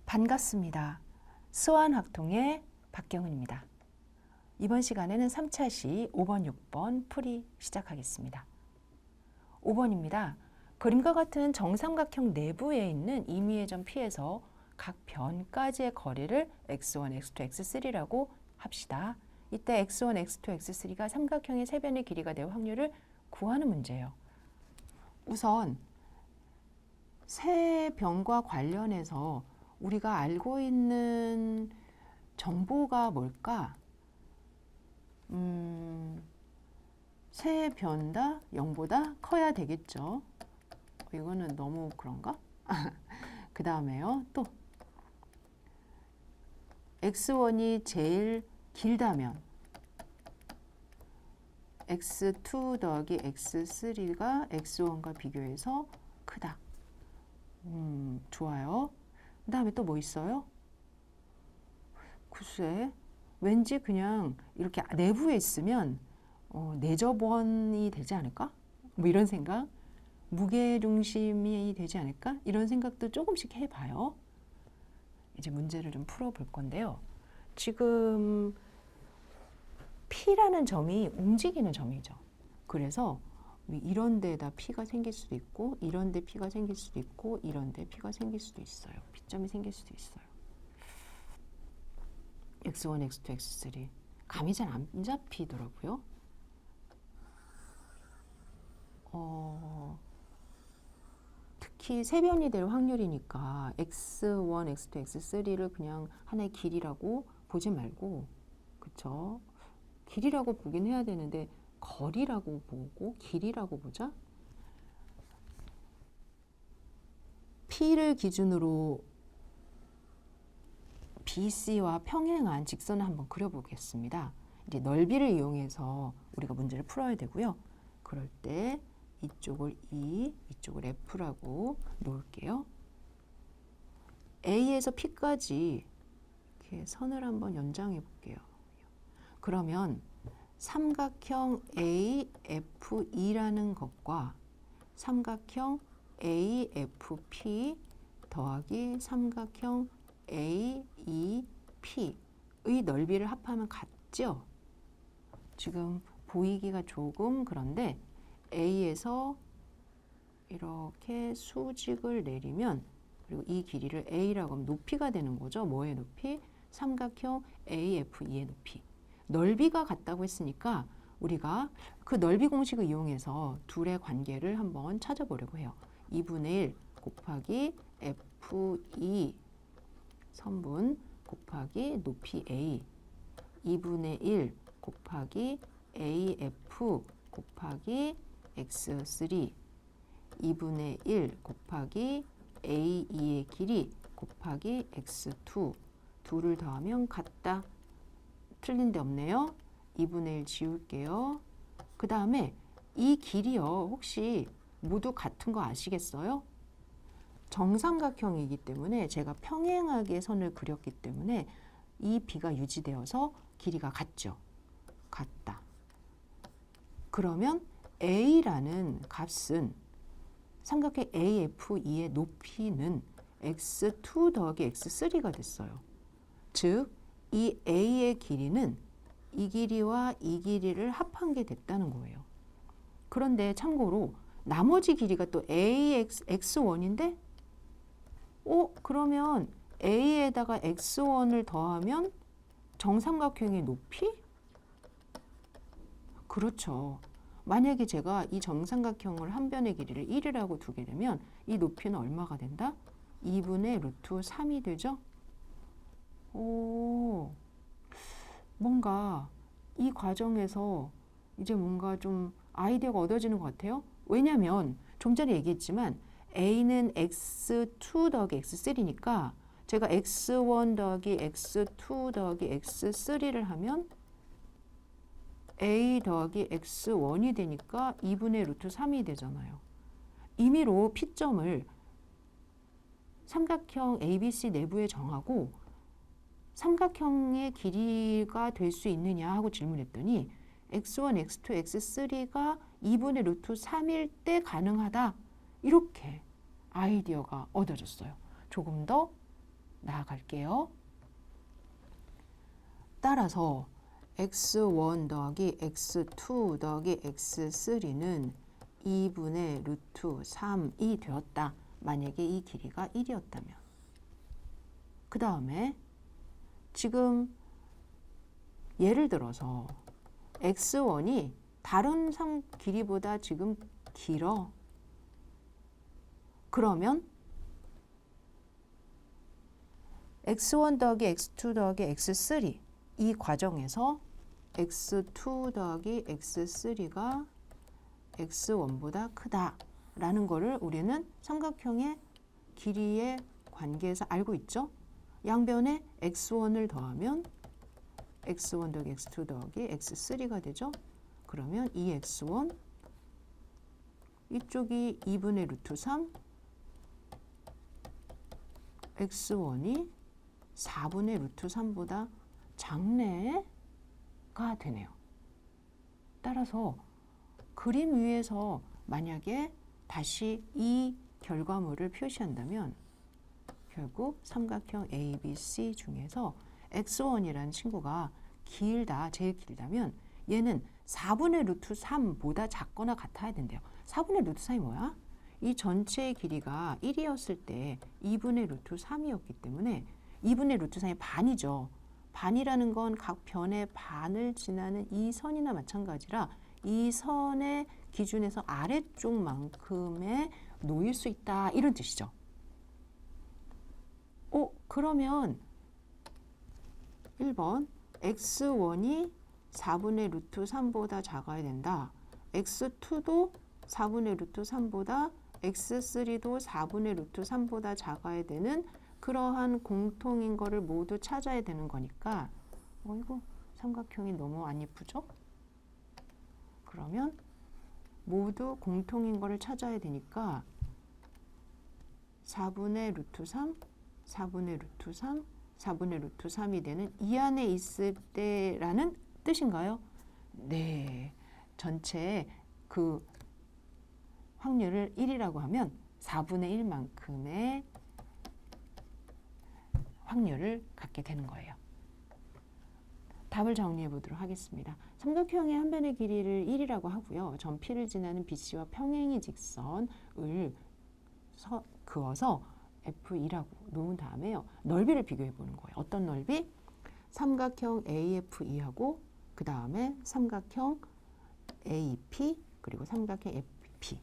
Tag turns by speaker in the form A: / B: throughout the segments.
A: 반갑습니다. 수완학통의 박경은입니다. 이번 시간에는 3차 시 5번, 6번 풀이 시작하겠습니다. 5번입니다. 그림과 같은 정삼각형 내부에 있는 임의의 점 P에서 각 변까지의 거리를 x1, x2, x3라고 합시다. 이때 x1, x2, x3가 삼각형의 세 변의 길이가 될 확률을 구하는 문제예요. 우선 세 변과 관련해서 우리가 알고 있는 정보가 뭘까? 세 변 다 0보다 커야 되겠죠. 이거는 너무 그런가? 그 다음에요. 또 x1이 제일 길다면 x2 더하기 x3가 x1과 비교해서 크다. 좋아요. 그 다음에 또 뭐 있어요? 글쎄, 왠지 그냥 이렇게 내부에 있으면 내접원이 되지 않을까? 뭐 이런 생각? 무게중심이 되지 않을까? 이런 생각도 조금씩 해봐요. 이제 문제를 좀 풀어볼 건데요. 지금 P라는 점이 움직이는 점이죠. 그래서 이런 데다 P가 생길 수도 있고 이런 데 P가 생길 수도 있고 이런 데 P가 생길 수도 있어요. P점이 생길 수도 있어요. x1, x2, x3 감이 잘 안 잡히더라고요. 특히 세 변이 될 확률이니까 x1, x2, x3를 그냥 하나의 길이라고 보지 말고, 그쵸? 길이라고 보긴 해야 되는데 거리라고 보고 길이라고 보자. P를 기준으로 BC와 평행한 직선을 한번 그려보겠습니다. 이제 넓이를 이용해서 우리가 문제를 풀어야 되고요. 그럴 때 이쪽을 E, 이쪽을 F라고 놓을게요. A에서 P까지 이렇게 선을 한번 연장해 볼게요. 그러면 삼각형 AFE라는 것과 삼각형 AFP 더하기 삼각형 AEP의 넓이를 합하면 같죠? 지금 보이기가 조금 그런데 A에서 이렇게 수직을 내리면 그리고 이 길이를 A라고 하면 높이가 되는 거죠. 뭐의 높이? 삼각형 AFE의 높이. 넓이가 같다고 했으니까 우리가 그 넓이 공식을 이용해서 둘의 관계를 한번 찾아보려고 해요. 2분의 1 곱하기 FE 선분 곱하기 높이 A 2분의 1 곱하기 AF 곱하기 X3 2분의 1 곱하기 A2의 길이 곱하기 X2 둘을 더하면 같다. 틀린 데 없네요. 2분의 1 지울게요. 그 다음에 이 길이요. 혹시 모두 같은 거 아시겠어요? 정삼각형이기 때문에 제가 평행하게 선을 그렸기 때문에 이 B가 유지되어서 길이가 같죠. 같다. 그러면 A라는 값은 삼각형 AFE의 높이는 x2 더하기 x3가 됐어요. 즉, 이 A의 길이는 이 길이와 이 길이를 합한 게 됐다는 거예요. 그런데 참고로 나머지 길이가 또 AX1인데 그러면 A에다가 X1을 더하면 정삼각형의 높이? 그렇죠. 만약에 제가 이 정삼각형을 한 변의 길이를 1이라고 두게 되면 이 높이는 얼마가 된다? 2분의 루트 3이 되죠? 뭔가 이 과정에서 이제 뭔가 좀 아이디어가 얻어지는 것 같아요. 왜냐면 좀 전에 얘기했지만 A는 x2 더하기 x3니까 제가 x1 더하기 x2 더하기 x3를 하면 A 더하기 x1이 되니까 2분의 루트 3이 되잖아요. 임의로 P점을 삼각형 ABC 내부에 정하고 삼각형의 길이가 될 수 있느냐 하고 질문했더니 x1, x2, x3가 2분의 루트 3일 때 가능하다. 이렇게 아이디어가 얻어졌어요. 조금 더 나아갈게요. 따라서 x1 더하기 x2 더하기 x3는 2분의 루트 3이 되었다. 만약에 이 길이가 1이었다면. 그 다음에 지금 예를 들어서 x1이 다른 길이보다 지금 길어. 그러면 x1 더하기 x2 더하기 x3 이 과정에서 x2 더하기 x3가 x1보다 크다라는 거를 우리는 삼각형의 길이의 관계에서 알고 있죠. 양변에 x1을 더하면 x1 더하기 x2 더하기 x3가 되죠. 그러면 이 x1 이쪽이 2분의 루트 3 x1이 4분의 루트 3보다 작네가 되네요. 따라서 그림 위에서 만약에 다시 이 결과물을 표시한다면 결국 삼각형 ABC 중에서 x1이라는 친구가 길다, 제일 길다면 얘는 4분의 루트 3보다 작거나 같아야 된대요. 4분의 루트 3이 뭐야? 이 전체의 길이가 1이었을 때 2분의 루트 3이었기 때문에 2분의 루트 3이 반이죠. 반이라는 건 각 변의 반을 지나는 이 선이나 마찬가지라 이 선의 기준에서 아래쪽만큼의 놓일 수 있다. 이런 뜻이죠. 그러면 1번 x1이 4분의 루트 3보다 작아야 된다. x2도 4분의 루트 3보다 x3도 4분의 루트 3보다 작아야 되는 그러한 공통인 거를 모두 찾아야 되는 거니까 이거 삼각형이 너무 안 예쁘죠? 그러면 모두 공통인 거를 찾아야 되니까 4분의 루트 3, 4분의 루트 3, 4분의 루트 3이 되는 이 안에 있을 때라는 뜻인가요? 네. 전체 그 확률을 1이라고 하면 4분의 1만큼의 확률을 갖게 되는 거예요. 답을 정리해 보도록 하겠습니다. 삼각형의 한 변의 길이를 1이라고 하고요. 점 P를 지나는 BC와 평행의 직선을 그어서 F2라고 놓은 다음에요. 넓이를 비교해 보는 거예요. 어떤 넓이? 삼각형 AF2하고 그 다음에 삼각형 AP 그리고 삼각형 FP.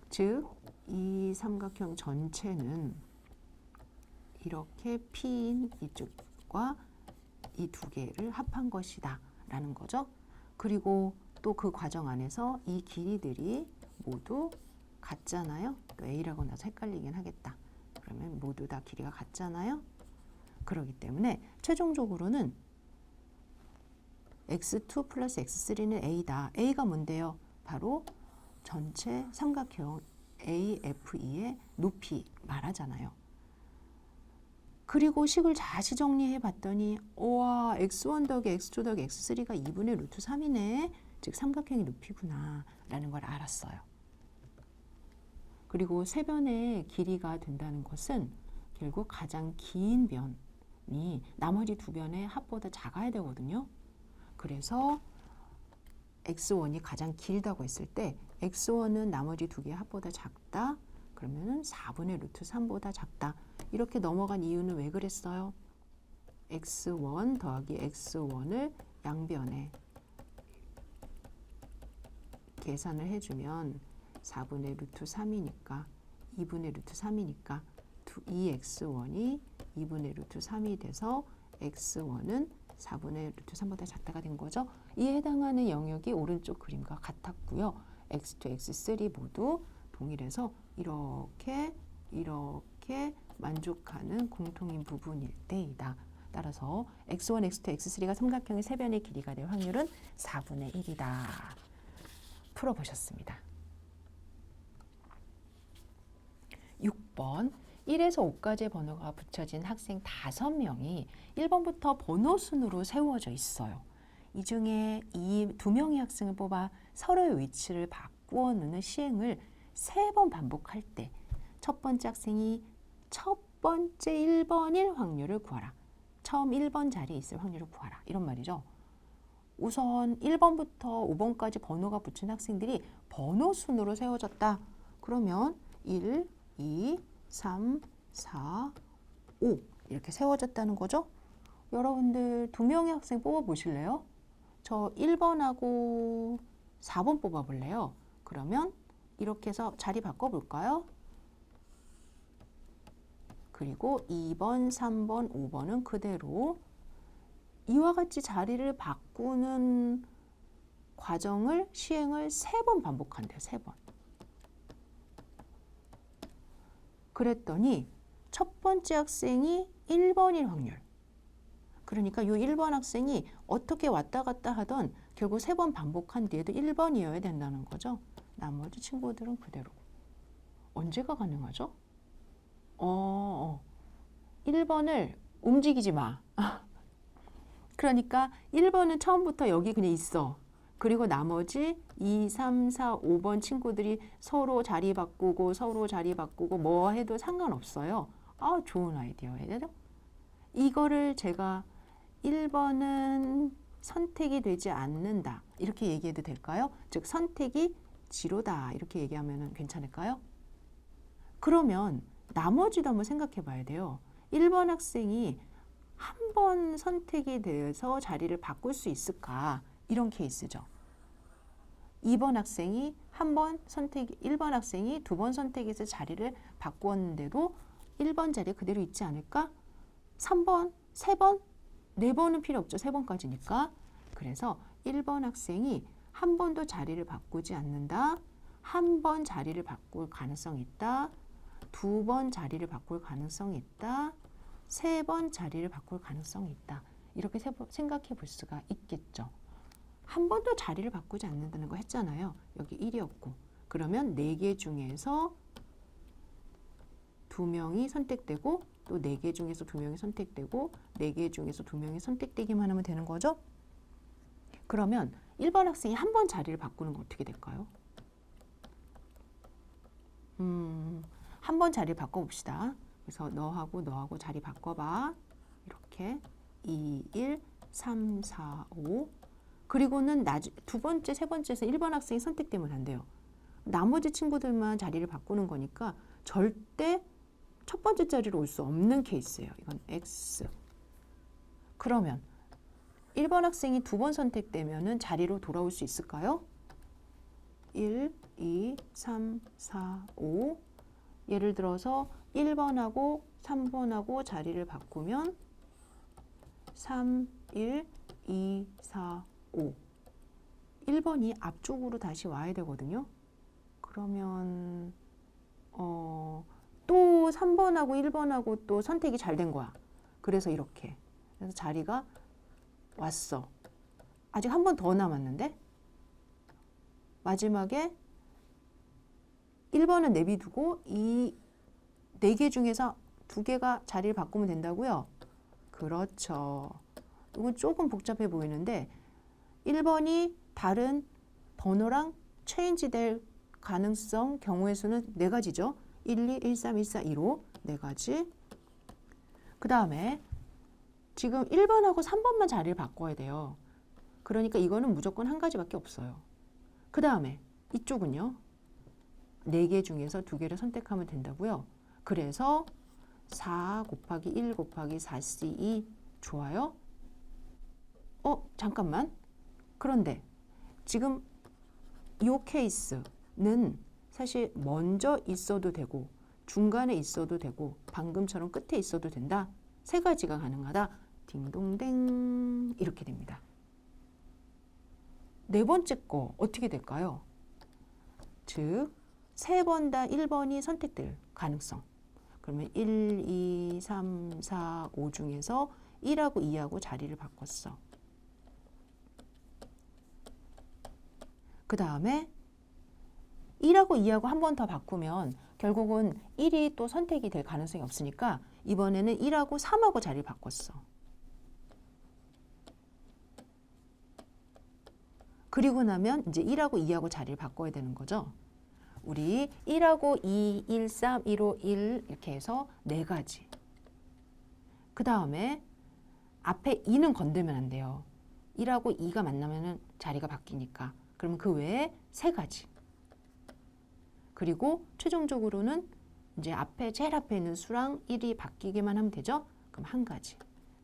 A: 즉, 이 삼각형 전체는 이렇게 P인 이쪽과 이 두 개를 합한 것이다 라는 거죠. 그리고 또 그 과정 안에서 이 길이들이 모두 같잖아요. 또 A라고 나서 헷갈리긴 하겠다. 그러면 모두 다 길이가 같잖아요. 그렇기 때문에 최종적으로는 x2 플러스 x3는 A다. A가 뭔데요? 바로 전체 삼각형 AFE의 높이 말하잖아요. 그리고 식을 다시 정리해 봤더니 와 x1 더하기 x2 더하기 x3가 2분의 루트 3이네. 즉 삼각형의 높이구나 라는 걸 알았어요. 그리고 세 변의 길이가 된다는 것은 결국 가장 긴 변이 나머지 두 변의 합보다 작아야 되거든요. 그래서 x1이 가장 길다고 했을 때 x1은 나머지 두 개의 합보다 작다. 그러면은 4분의 루트 3보다 작다. 이렇게 넘어간 이유는 왜 그랬어요? x1 더하기 x1을 양변에 계산을 해주면 4분의 루트 3이니까 2분의 루트 3이니까 이 x1이 2분의 루트 3이 돼서 x1은 4분의 루트 3보다 작다가 된 거죠. 이에 해당하는 영역이 오른쪽 그림과 같았고요. x2, x3 모두 동일해서 이렇게 만족하는 공통인 부분일 때이다. 따라서 x1, x2, x3가 삼각형의 세 변의 길이가 될 확률은 4분의 1이다. 풀어보셨습니다. 6번 1에서 5까지의 번호가 붙여진 학생 5명이 1번부터 번호 순으로 세워져 있어요. 이 중에 이 2명의 학생을 뽑아 서로의 위치를 바꾸어 놓는 시행을 3번 반복할 때 첫 번째 학생이 첫 번째 1번일 확률을 구하라. 처음 1번 자리에 있을 확률을 구하라. 이런 말이죠. 우선 1번부터 5번까지 번호가 붙은 학생들이 번호 순으로 세워졌다. 그러면 1, 2, 3, 4, 5 이렇게 세워졌다는 거죠. 여러분들 2명의 학생 뽑아보실래요? 저 1번하고 4번 뽑아볼래요. 그러면 이렇게 해서 자리 바꿔볼까요? 그리고 2번, 3번, 5번은 그대로 이와 같이 자리를 바꾸는 과정을 시행을 3번 반복한대요. 3번. 그랬더니 첫 번째 학생이 1번일 확률. 그러니까 이 1번 학생이 어떻게 왔다 갔다 하던 결국 3번 반복한 뒤에도 1번이어야 된다는 거죠. 나머지 친구들은 그대로. 언제가 가능하죠? 1번을 움직이지 마. 그러니까 1번은 처음부터 여기 그냥 있어. 그리고 나머지 2, 3, 4, 5번 친구들이 서로 자리 바꾸고 뭐 해도 상관없어요. 좋은 아이디어예요. 이거를 제가 1번은 선택이 되지 않는다. 이렇게 얘기해도 될까요? 즉 선택이 지로다. 이렇게 얘기하면 괜찮을까요? 그러면 나머지도 한번 생각해 봐야 돼요. 1번 학생이 한 번 선택이 되어서 자리를 바꿀 수 있을까? 이런 케이스죠. 2번 학생이 1번 학생이 2번 선택해서 자리를 바꾸었는데도 1번 자리에 그대로 있지 않을까? 3번, 3번, 4번은 필요 없죠. 3번까지니까. 그래서 1번 학생이 한 번도 자리를 바꾸지 않는다. 한 번 자리를 바꿀 가능성이 있다. 2번 자리를 바꿀 가능성이 있다. 3번 자리를 바꿀 가능성이 있다. 이렇게 생각해 볼 수가 있겠죠. 한 번도 자리를 바꾸지 않는다는 거 했잖아요. 여기 1이었고. 그러면 4개 중에서 2명이 선택되고 또 4개 중에서 2명이 선택되고 4개 중에서 2명이 선택되기만 하면 되는 거죠. 그러면 1번 학생이 한 번 자리를 바꾸는 건 어떻게 될까요? 한 번 자리를 바꿔봅시다. 그래서 너하고 자리 바꿔봐. 이렇게 2, 1, 3, 4, 5 그리고는 두 번째, 세 번째에서 1번 학생이 선택되면 안 돼요. 나머지 친구들만 자리를 바꾸는 거니까 절대 첫 번째 자리로 올 수 없는 케이스예요. 이건 X. 그러면 1번 학생이 2번 선택되면 자리로 돌아올 수 있을까요? 1, 2, 3, 4, 5 예를 들어서 1번하고 3번하고 자리를 바꾸면 3, 1, 2, 4, 5 1번이 앞쪽으로 다시 와야 되거든요. 그러면 또 3번하고 1번하고 또 선택이 잘 된 거야. 그래서 이렇게. 그래서 자리가 왔어. 아직 한 번 더 남았는데 마지막에 1번은 내비두고 이 4개 중에서 2개가 자리를 바꾸면 된다고요? 그렇죠. 이건 조금 복잡해 보이는데 1번이 다른 번호랑 체인지 될 가능성 경우의 수는 4가지죠. 1, 2, 1, 3, 1, 4, 2로 4가지. 그 다음에 지금 1번하고 3번만 자리를 바꿔야 돼요. 그러니까 이거는 무조건 한 가지밖에 없어요. 그 다음에 이쪽은요. 4개 중에서 2개를 선택하면 된다고요. 그래서 4 곱하기 1 곱하기 4C2 좋아요? 잠깐만. 그런데 지금 이 케이스는 사실 먼저 있어도 되고 중간에 있어도 되고 방금처럼 끝에 있어도 된다. 3가지가 가능하다. 딩동댕 이렇게 됩니다. 네 번째 거 어떻게 될까요? 즉 3번 다 1번이 선택될 가능성. 그러면 1, 2, 3, 4, 5 중에서 1하고 2하고 자리를 바꿨어. 그 다음에 1하고 2하고 한 번 더 바꾸면 결국은 1이 또 선택이 될 가능성이 없으니까 이번에는 1하고 3하고 자리를 바꿨어. 그리고 나면 이제 1하고 2하고 자리를 바꿔야 되는 거죠. 우리 1하고 2, 1, 3, 1호 1 이렇게 해서 4가지. 그 다음에 앞에 2는 건들면 안 돼요. 1하고 2가 만나면 자리가 바뀌니까. 그러면 그 외에 3가지. 그리고 최종적으로는 이제 제일 앞에 있는 수랑 1이 바뀌기만 하면 되죠. 그럼 1가지.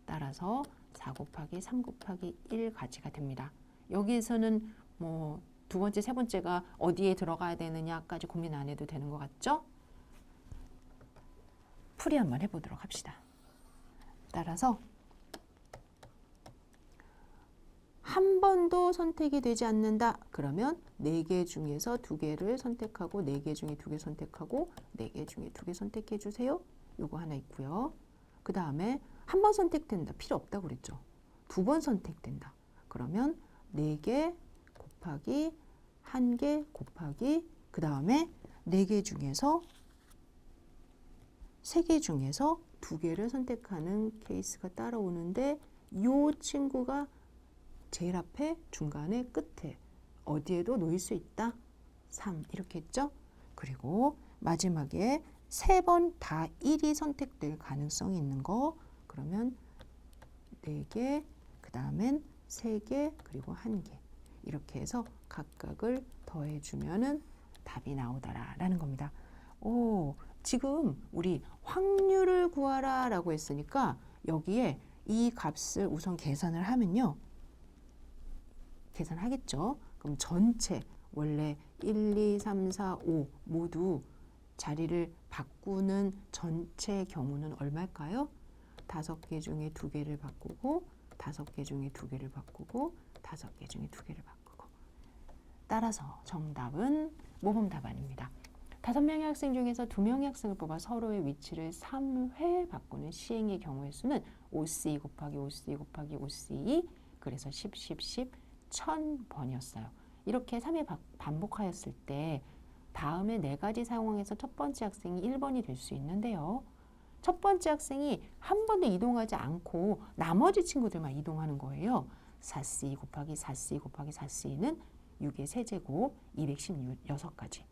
A: 따라서 4 곱하기 3 곱하기 1가지가 됩니다. 여기에서는 뭐 두 번째, 세 번째가 어디에 들어가야 되느냐까지 고민 안 해도 되는 것 같죠? 풀이 한번 해보도록 합시다. 따라서 한 번도 선택이 되지 않는다. 그러면 4개 중에서 2개를 선택하고 4개 중에 2개 선택하고 4개 중에 2개 선택해 주세요. 요거 하나 있고요. 그 다음에 한 번 선택된다. 필요 없다고 그랬죠. 2번 선택된다. 그러면 4개 곱하기 1개 곱하기 그 다음에 4개 중에서 3개 중에서 2개를 선택하는 케이스가 따라오는데 이 친구가 제일 앞에 중간에 끝에 어디에도 놓일 수 있다. 3 이렇게 했죠. 그리고 마지막에 3번 다 1이 선택될 가능성이 있는 거 그러면 4개 그 다음엔 3개 그리고 1개 이렇게 해서 각각을 더해주면은 답이 나오더라 라는 겁니다. 오, 지금 우리 확률을 구하라 라고 했으니까 여기에 이 값을 우선 계산을 하면요. 계산하겠죠. 그럼 전체 원래 1, 2, 3, 4, 5 모두 자리를 바꾸는 전체 경우는 얼마일까요? 5개 중에 2개를 바꾸고 5개 중에 2개를 바꾸고 5개 중에 2개를 바꾸고 따라서 정답은 모범 답안입니다. 5명의 학생 중에서 2명의 학생을 뽑아 서로의 위치를 3회 바꾸는 시행의 경우의 수는 5C 곱하기 5C 곱하기 5C 그래서 10, 10, 10, 1000번이었어요. 이렇게 3회 반복하였을 때 다음에 4가지 상황에서 첫 번째 학생이 1번이 될 수 있는데요. 첫 번째 학생이 한 번도 이동하지 않고 나머지 친구들만 이동하는 거예요. 4C 곱하기 4C 곱하기 4C는 6의 세제곱 216가지.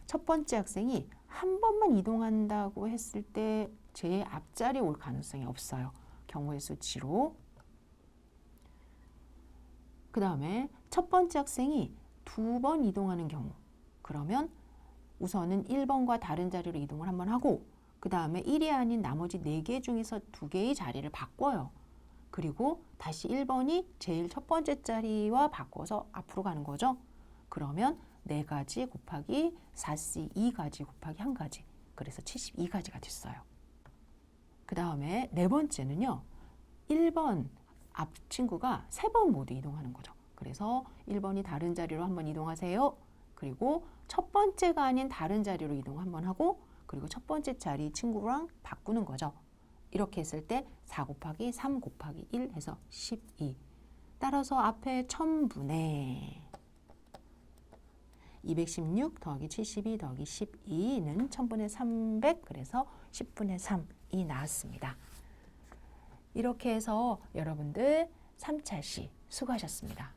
A: 첫 번째 학생이 한 번만 이동한다고 했을 때 제 앞자리에 올 가능성이 없어요. 경우의 수 지로. 그 다음에 첫 번째 학생이 2번 이동하는 경우 그러면 우선은 1번과 다른 자리로 이동을 한번 하고 그 다음에 1이 아닌 나머지 4개 중에서 2개의 자리를 바꿔요. 그리고 다시 1번이 제일 첫 번째 자리와 바꿔서 앞으로 가는 거죠. 그러면 4가지 곱하기 4C 2가지 곱하기 1가지 그래서 72가지가 됐어요. 그 다음에 네 번째는요. 1번 앞 친구가 3번 모두 이동하는 거죠. 그래서 1번이 다른 자리로 한번 이동하세요. 그리고 첫 번째가 아닌 다른 자리로 이동 한번 하고 그리고 첫 번째 자리 친구랑 바꾸는 거죠. 이렇게 했을 때 4 곱하기 3 곱하기 1 해서 12. 따라서 앞에 1000분의 216 더하기 72 더하기 12는 1000분의 300 그래서 10분의 3이 나왔습니다. 이렇게 해서 여러분들 3차 시 수고하셨습니다.